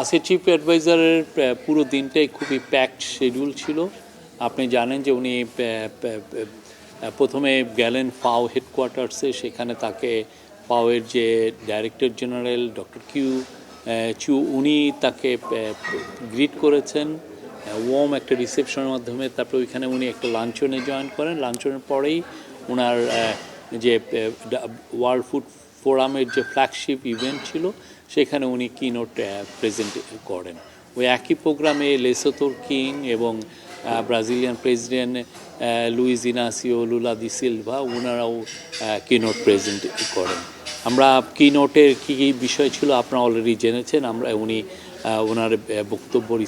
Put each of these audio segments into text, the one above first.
আজকে চিফ অ্যাডভাইজারের পুরো দিনটাই খুবই প্যাকড শিডিউল ছিল। আপনি জানেন যে উনি প্রথমে গেলেন ফাও হেডকোয়ার্টার্সে, সেখানে তাকে ফাওয়ের যে ডাইরেক্টর জেনারেল ডক্টর চু উনি তাকে গ্রিট করেছেন ওয়ার্ম একটা রিসেপশনের মাধ্যমে। তারপরে ওইখানে উনি একটা লাঞ্চনে জয়েন করেন। লাঞ্চনের পরেই ওনার যে ওয়ার্ল্ড ফুড ফোরামের যে ফ্ল্যাগশিপ ইভেন্ট ছিল সেখানে উনি কিনোট প্রেজেন্ট করেন। ওই একই প্রোগ্রামে লেসোথোর কিং এবং Brazilian president Luis Inacio Lula da Silva ওনারাও কিনোট প্রেজেন্ট করেন। আমরা কিনোটের কী কী বিষয় ছিল আপনারা অলরেডি জেনেছেন। উনি ওনার বক্তব্যের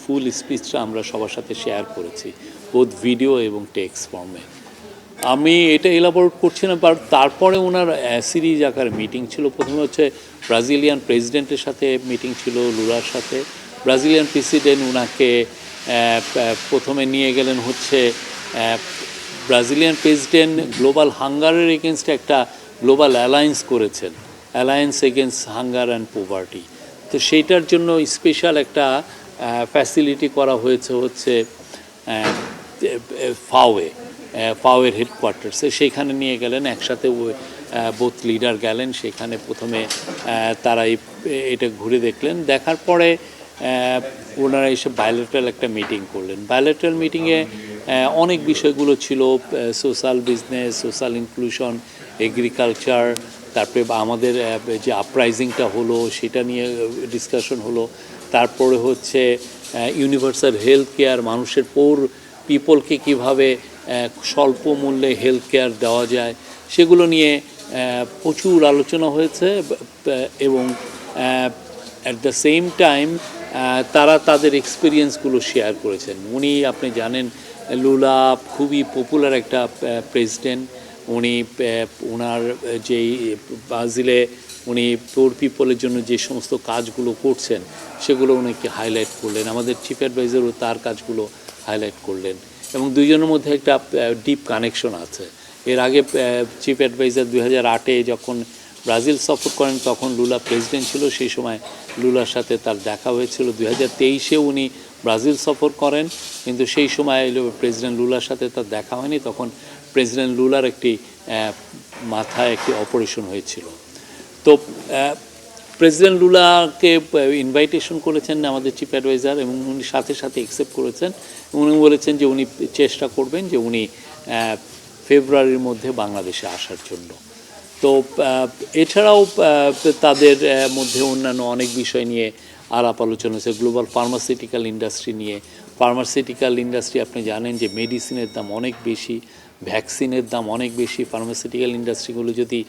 ফুল স্পিচটা আমরা সবার সাথে শেয়ার করেছি, বোথ ভিডিও এবং টেক্সট ফর্মে। আমি এটা এলাবোরেট করছি না, বাট তারপরে ওনার সিরিজ আকার মিটিং ছিল। প্রথমে হচ্ছে ব্রাজিলিয়ান প্রেসিডেন্টের সাথে মিটিং ছিল, লুলার সাথে। ব্রাজিলিয়ান প্রেসিডেন্ট ওনাকে প্রথমে নিয়ে গেলেন হচ্ছে ব্রাজিলিয়ান প্রেসিডেন্ট গ্লোবাল হাঙ্গারের এগেনস্ট একটা গ্লোবাল অ্যালায়েন্স করেছেন, alliance against hunger and poverty. তো সেইটার জন্য স্পেশাল একটা ফ্যাসিলিটি করা হয়েছে হচ্ছে ফাওয়ের হেডকোয়ার্টার্সে। সেইখানে নিয়ে গেলেন, একসাথে বোথ লিডার গেলেন। সেখানে প্রথমে তারা এটা ঘুরে দেখলেন। দেখার পরে ওনারা এসে বায়োলেটারাল একটা মিটিং করলেন। বায়োলেটারাল মিটিংয়ে অনেক বিষয়গুলো ছিল, social business, social inclusion, agriculture, তারপরে আমাদের যে আপরাইজিংটা হলো সেটা নিয়ে ডিসকাশন হলো। তারপরে হচ্ছে ইউনিভার্সাল হেলথ কেয়ার, মানুষের পিপলকে কীভাবে স্বল্প মূল্যে হেলথ কেয়ার দেওয়া যায় সেগুলো নিয়ে প্রচুর আলোচনা হয়েছে। এবং অ্যাট দ্য সেম টাইম তারা তাদের এক্সপিরিয়েন্সগুলো শেয়ার করেছেন। আপনি জানেন লুলা খুবই পপুলার একটা প্রেসিডেন্ট। ওনার যেই ব্রাজিলে উনি পোর পিপলের জন্য যে সমস্ত কাজগুলো করছেন সেগুলো উনিকে হাইলাইট করলেন। আমাদের চিফ অ্যাডভাইজারও তার কাজগুলো হাইলাইট করলেন এবং দুইজনের মধ্যে একটা ডিপ কানেকশন আছে। এর আগে চিফ অ্যাডভাইজার 2008-এ যখন ব্রাজিল সফর করেন তখন লুলা প্রেসিডেন্ট ছিল, সেই সময় লুলার সাথে তার দেখা হয়েছিল। 2023-এ উনি ব্রাজিল সফর করেন, কিন্তু সেই সময় প্রেসিডেন্ট লুলার সাথে তার দেখা হয়নি। তখন প্রেসিডেন্ট লুলার মাথায় একটি অপারেশন হয়েছিল। তো প্রেসিডেন্ট লুলাকে ইনভাইটেশন করেছেন আমাদের চিফ অ্যাডভাইজার এবং উনি সাথে সাথে অ্যাকসেপ্ট করেছেন। উনি বলেছেন যে উনি চেষ্টা করবেন যে উনি ফেব্রুয়ারির মধ্যে বাংলাদেশে আসার জন্য। তো এছাড়াও তাদের মধ্যে অন্যান্য অনেক বিষয় নিয়ে আলাপ আলোচনা হয়েছে। গ্লোবাল ফার্মাসিউটিক্যাল ইন্ডাস্ট্রি নিয়ে। ফার্মাসিউটিক্যাল ইন্ডাস্ট্রি আপনি জানেন যে মেডিসিনের দাম অনেক বেশি, ভ্যাকসিনের দাম অনেক বেশি। ফার্মাসিউটিক্যাল ইন্ডাস্ট্রিগুলো যদি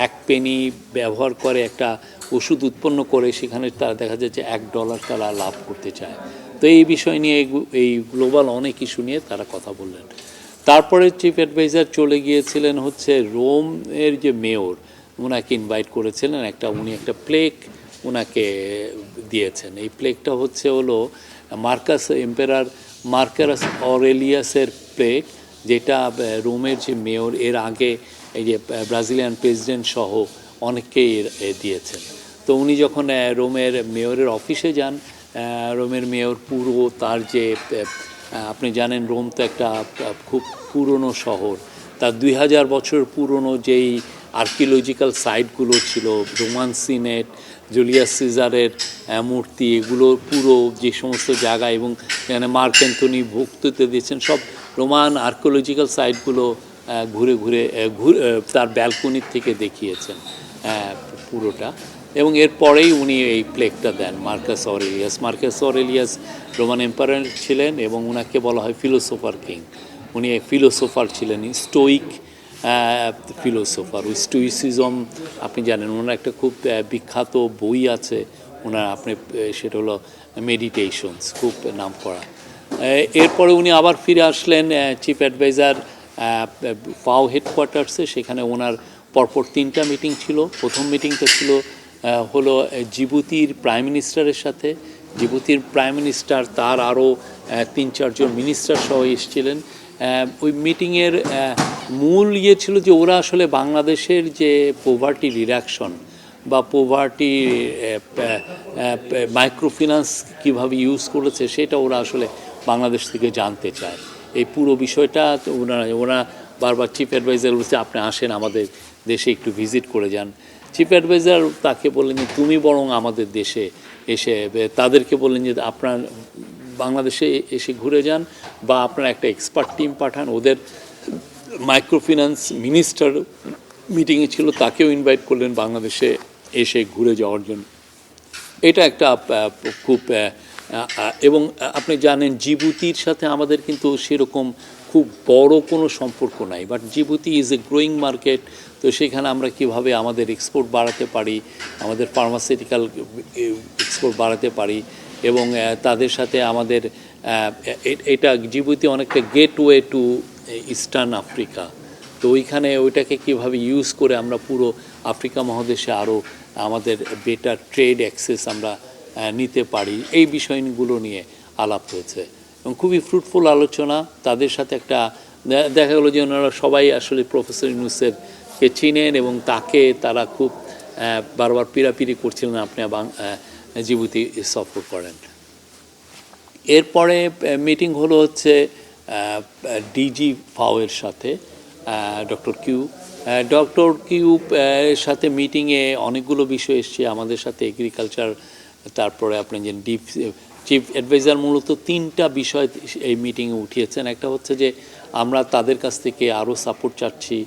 এক পেনি ব্যবহার করে একটা ওষুধ উৎপন্ন করে, সেখানে তারা দেখা যায় যে $1 তারা লাভ করতে চায়। তো এই বিষয় নিয়ে এই গ্লোবাল অনেক ইস্যু নিয়ে তারা কথা বললেন। তারপরে চিফ অ্যাডভাইজার চলে গিয়েছিলেন হচ্ছে রোমের যে মেয়র, ওনাকে ইনভাইট করেছিলেন। উনি একটা প্লেক ওনাকে দিয়েছেন। এই প্লেকটা হলো এম্পেরার মার্কাস অরেলিয়াসের প্লেক, যেটা রোমের যে মেয়র এর আগে এই যে ব্রাজিলিয়ান প্রেসিডেন্ট সহ অনেককেই দিয়েছেন। তো উনি যখন রোমের মেয়রের অফিসে যান, রোমের মেয়র পুরো তার যে আপনি জানেন রোম তো একটা খুব পুরনো শহর, তার 2000 বছর পুরনো যেই আর্কিওলজিক্যাল সাইটগুলো ছিল, রোমান সিনেট, জুলিয়াস সিজারের মূর্তি, এগুলো পুরো যে সমস্ত জায়গা, এবং এখানে মার্ক অ্যান্থনি বক্তৃতা দিয়েছেন, সব রোমান আর্কিওলজিক্যাল সাইটগুলো ঘুরে ঘুরে তার ব্যালকনির থেকে দেখিয়েছেন পুরোটা। এবং এরপরেই উনি এই প্লেকটা দেন মার্কাস অরেলিয়াস রোমান এম্পায়ার ছিলেন এবং ওনাকে বলা হয় ফিলোসোফার কিং। উনি ফিলোসোফার ছিলেন, স্টোইক ফিলোসোফার। ওই স্টোইসিজম আপনি জানেন, ওনার একটা খুব বিখ্যাত বই আছে সেটা হলো মেডিটেশনস, খুব নাম করা। এরপরে উনি আবার ফিরে আসলেন চিফ অ্যাডভাইজার ফাও হেডকোয়ার্টার্সে। সেখানে ওনার পরপর 3টা মিটিং ছিল। প্রথম মিটিংটা ছিল জিবুতির প্রাইম মিনিস্টারের সাথে। জিবুতির প্রাইম মিনিস্টার, তার আরও 3-4 জন মিনিস্টার সহ এসেছিলেন। ওই মিটিংয়ের মূল ছিল যে ওরা আসলে বাংলাদেশের যে পোভার্টি রিডাকশন বা পোভার্টি মাইক্রোফিন্যান্স কীভাবে ইউজ করেছে সেটা ওরা আসলে বাংলাদেশ থেকে জানতে চায়। এই পুরো বিষয়টা তো ওরা বারবার চিফ অ্যাডভাইজার বলছে আপনি আসেন আমাদের দেশে একটু ভিজিট করে যান। চিফ অ্যাডভাইজার তাকে বললেন যে তুমি বরং আমাদের দেশে এসে, তাদেরকে বললেন যে আপনার বাংলাদেশে এসে ঘুরে যান বা আপনারা একটা এক্সপার্ট টিম পাঠান। ওদের মাইক্রোফিন্যান্স মিনিস্টার মিটিংয়ে ছিল, তাকেও ইনভাইট করলেন বাংলাদেশে এসে ঘুরে যাওয়ার জন্য। এটা একটা খুব এবং আপনি জানেন জিবুতির সাথে আমাদের কিন্তু সেরকম খুব বড় কোনো সম্পর্ক নাই, but Djibouti is a growing market. তো সেখানে আমরা কিভাবে আমাদের এক্সপোর্ট বাড়াতে পারি, আমাদের ফার্মাসিউটিক্যাল এক্সপোর্ট বাড়াতে পারি, এবং তাদের সাথে আমাদের এটা জিবুতি অনেকটা গেটওয়ে টু ইস্টার্ন আফ্রিকা। তো ওইখানে ওইটাকে কীভাবে ইউজ করে আমরা পুরো আফ্রিকা মহাদেশে আরও আমাদের বেটার ট্রেড অ্যাক্সেস আমরা নিতে পারি, এই বিষয়গুলো নিয়ে আলাপ হয়েছে এবং খুবই ফ্রুটফুল আলোচনা। তাদের সাথে একটা দেখা গেলো যে ওনারা সবাই আসলে প্রফেসর ইউনূসকে চিনেন এবং তাকে তারা খুব বারবার পিড়াপিড়ি করছিলেন আপনি জিবুতি সফর করেন। এরপরে মিটিং হলো হচ্ছে ডিজি ফাওয়ের সাথে ডক্টর কিউ সাথে মিটিংয়ে অনেকগুলো বিষয় এসছে আমাদের সাথে, এগ্রিকালচার, তারপরে আপনি যে চিফ অ্যাডভাইজার মূলত 3টা বিষয় এই মিটিংয়ে উঠিয়েছেন। একটা হচ্ছে যে আমরা তাদের কাছ থেকে আরও সাপোর্ট চাচ্ছি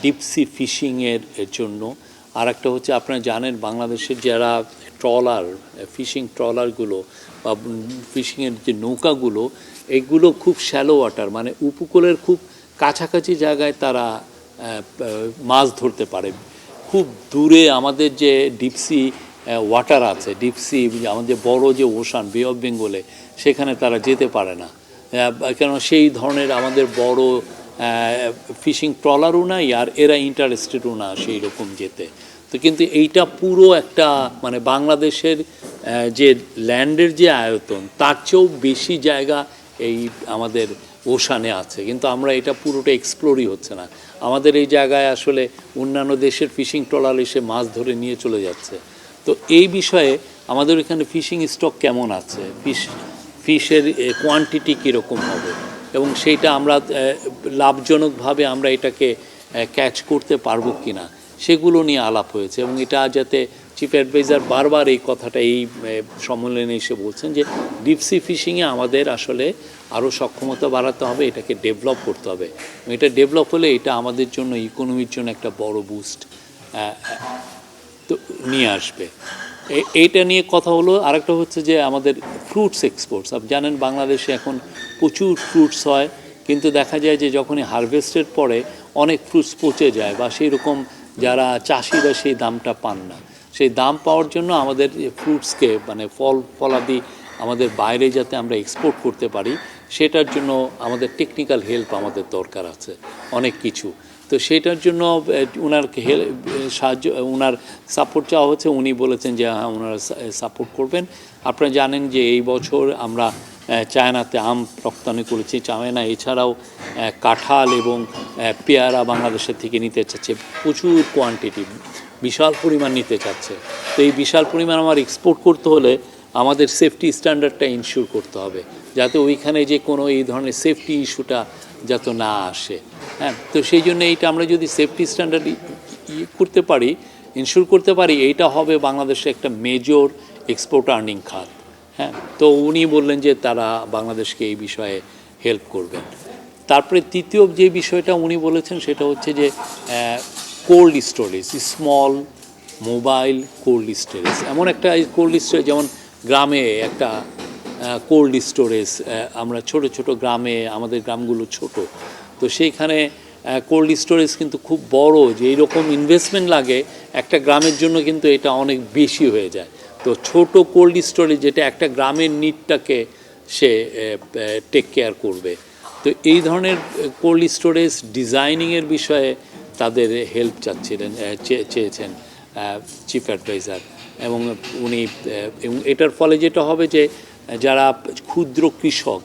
ডিপসি ফিশিংয়ের জন্য। আর একটা হচ্ছে আপনারা জানেন বাংলাদেশের যারা ট্রলার, ফিশিং ট্রলারগুলো বা ফিশিংয়ের যে নৌকাগুলো, এগুলো খুব শ্যালো ওয়াটার, মানে উপকূলের খুব কাছাকাছি জায়গায় তারা মাছ ধরতে পারে। খুব দূরে আমাদের যে ডিপসি ওয়াটার আছে, ডিপসি আমাদের বড় যে ওশান বে অফ বেঙ্গলে, সেখানে তারা যেতে পারে না, কেন সেই ধরনের আমাদের বড় ফিশিং ট্রলারও নাই, আর এরা ইন্টারেস্টেডও না সেই রকম যেতে। তো কিন্তু এইটা পুরো একটা মানে বাংলাদেশের যে ল্যান্ডের যে আয়তন তার চেয়েও বেশি জায়গা এই আমাদের ওশানে আছে, কিন্তু আমরা এটা পুরোটা এক্সপ্লোরই হচ্ছে না। আমাদের এই জায়গায় আসলে অন্যান্য দেশের ফিশিং ট্রলার এসে মাছ ধরে নিয়ে চলে যাচ্ছে। তো এই বিষয়ে আমাদের এখানে ফিশিং স্টক কেমন আছে, ফিশের কোয়ান্টিটি কীরকম হবে, এবং সেইটা আমরা লাভজনকভাবে আমরা এটাকে ক্যাচ করতে পারবো কি না, সেগুলো নিয়ে আলাপ হয়েছে। এবং এটা যাতে চিফ অ্যাডভাইজার বারবার এই কথাটা এই সম্মেলনে এসে বলছেন যে ডিপসি ফিশিংয়ে আমাদের আসলে আরও সক্ষমতা বাড়াতে হবে, এটাকে ডেভেলপ করতে হবে। এটা ডেভেলপ হলে এটা আমাদের জন্য ইকোনমির জন্য একটা বড় বুস্ট তো নিয়ে আসবে। এইটা নিয়ে কথা হলো। আরেকটা হচ্ছে যে আমাদের ফ্রুটস এক্সপোর্টস, আপনি জানেন বাংলাদেশে এখন প্রচুর ফ্রুটস হয়, কিন্তু দেখা যায় যে যখনই হারভেস্টের পরে অনেক ফ্রুটস পচে যায় বা সেই রকম যারা চাষিরা সেই দামটা পান না। সেই দাম পাওয়ার জন্য আমাদের ফ্রুটসকে মানে ফলাদি আমাদের বাইরে যাতে আমরা এক্সপোর্ট করতে পারি, সেটার জন্য আমাদের টেকনিক্যাল হেল্প আমাদের দরকার আছে অনেক কিছু। তো সেটার জন্য ওনার সাহায্য, ওনার সাপোর্ট চাওয়া হচ্ছে। উনি বলেছেন যে হ্যাঁ ওনারা সাপোর্ট করবেন। আপনারা জানেন যে এই বছর আমরা চায়নাতে আম রপ্তানি করেছি। চায়না এছাড়াও কাঁঠাল এবং পেয়ারা বাংলাদেশের থেকে নিতে চাচ্ছে, প্রচুর কোয়ান্টিটি, বিশাল পরিমাণ নিতে চাচ্ছে। তো এই বিশাল পরিমাণ আমার এক্সপোর্ট করতে হলে আমাদের সেফটি স্ট্যান্ডার্ডটা ইনশিওর করতে হবে, যাতে ওইখানে যে কোনো এই ধরনের সেফটি ইস্যুটা যাতে না আসে। হ্যাঁ, তো সেই জন্য এইটা আমরা যদি সেফটি স্ট্যান্ডার্ড করতে পারি, ইনশিওর করতে পারি, এইটা হবে বাংলাদেশে একটা মেজর এক্সপোর্ট আর্নিং খাত। হ্যাঁ, তো উনি বললেন যে তারা বাংলাদেশকে এই বিষয়ে হেল্প করবেন। তারপরে তৃতীয় যে বিষয়টা উনি বলেছেন সেটা হচ্ছে যে cold storage, small mobile cold storage, এমন একটা কোল্ড স্টোরেজ যেমন গ্রামে একটা কোল্ড স্টোরেজ, আমরা ছোট ছোট গ্রামে, আমাদের গ্রামগুলো ছোট, তো সেইখানে কোল্ড স্টোরেজ কিন্তু খুব বড়, যে এইরকম ইনভেস্টমেন্ট লাগে একটা গ্রামের জন্য, কিন্তু এটা অনেক বেশি হয়ে যায়। তো ছোট কোল্ড স্টোরেজ যেটা একটা গ্রামের নিডটাকে সে টেক কেয়ার করবে, তো এই ধরনের কোল্ড স্টোরেজ ডিজাইনিংয়ের বিষয়ে তাদের হেল্প চেয়েছেন চিফ অ্যাডভাইজার। এবং উনি এটার ফলে যেটা হবে যে যারা ক্ষুদ্র কৃষক,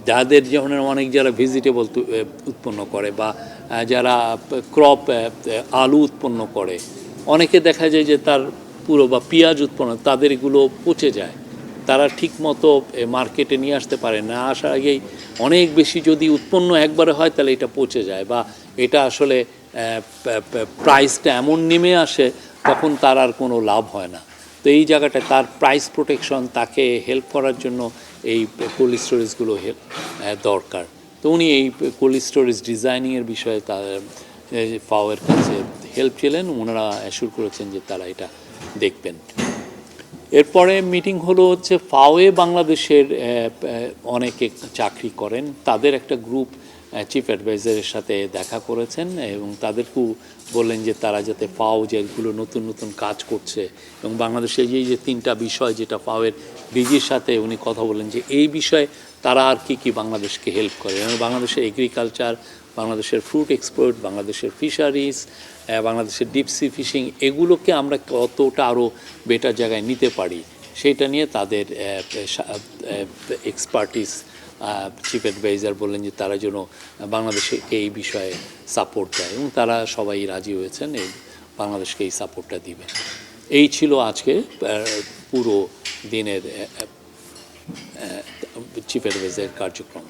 যাদের যেমন অনেক যারা ভেজিটেবল উৎপন্ন করে বা যারা ক্রপ আলু উৎপন্ন করে, অনেকে দেখা যায় যে তার পুরো বা পেঁয়াজ উৎপন্ন তাদের এগুলো পচে যায়, তারা ঠিক মতো মার্কেটে নিয়ে আসতে পারে না, আসার আগেই অনেক বেশি যদি উৎপন্ন একবারে হয় তাহলে এটা পচে যায় বা এটা আসলে প্রাইসটা এমন নেমে আসে তখন তার আর কোনো লাভ হয় না। তো এই জায়গাটায় তার প্রাইস প্রোটেকশন, তাকে হেল্প করার জন্য এই কোল্ড স্টোরেজগুলো দরকার। তো উনি এই কোল্ড স্টোরেজ ডিজাইনিংয়ের বিষয়ে তার ফাওয়ের কাছে হেল্প ছিলেন, ওনারা অ্যাসুর করেছেন যে তারা এটা দেখবেন। এরপরে মিটিং হলো হচ্ছে ফাওয়ে বাংলাদেশের অনেকে চাকরি করেন, তাদের একটা গ্রুপ চিফ অ্যাডভাইজারের সাথে দেখা করেছেন এবং তাদেরকেও বললেন যে তারা যাতে ফাও যেগুলো নতুন নতুন কাজ করছে এবং বাংলাদেশে যে তিনটা বিষয় যেটা ফাওয়ের ডিজির সাথে উনি কথা বলেন যে এই বিষয়ে তারা আর কি বাংলাদেশকে হেল্প করে, এবং বাংলাদেশের এগ্রিকালচার, বাংলাদেশের ফ্রুট এক্সপোর্ট, বাংলাদেশের ফিশারিজ, বাংলাদেশের ডিপ সি ফিশিং, এগুলোকে আমরা কতটা আরও বেটার জায়গায় নিতে পারি সেটা নিয়ে তাদের এক্সপার্টিস চিফ অ্যাডভাইজার বললেন যে তারা যেন বাংলাদেশকে এই বিষয়ে সাপোর্ট দেয় এবং তারা সবাই রাজি হয়েছেন এই বাংলাদেশকে এই সাপোর্টটা দিবে। এই ছিল আজকে পুরো দিনের চিফ অ্যাডভাইজারের কার্যক্রম।